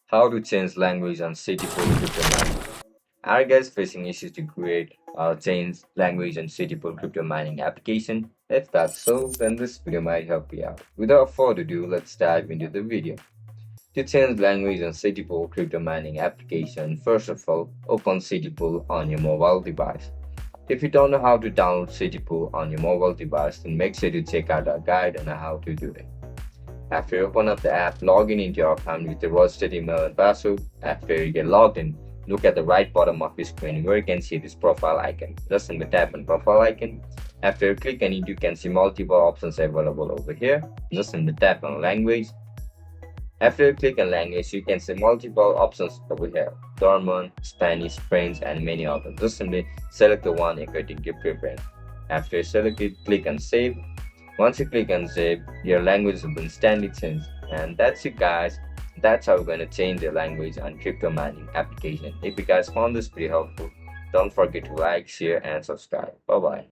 How to change language on city pool crypto mining. Are you guys facing issues to create or change language on city pool crypto mining application? If that's so, then this video might help you out. Without further ado, let's dive into the video. To change language on city pool crypto mining application, first of all, open city pool on your mobile device. If you don't know how to download city pool on your mobile device, then make sure to check out our guide on how to do it. After you open up the app, log in into your account with the registered email and password. After you get logged in, look at the right bottom of your screen where you can see this profile icon. Just tap on profile icon. After you click on it, you can see multiple options available over here. Just tap on language. After you click on language, you can see multiple options over here. German, Spanish, French, and many others. Just simply select the one according to your preference. After you select it, click on save. Once you click on save, your language will instantly change. And that's it, guys. That's how we're going to change your language on crypto mining application. If you guys found this pretty helpful, don't forget to like, share, and subscribe. Bye bye.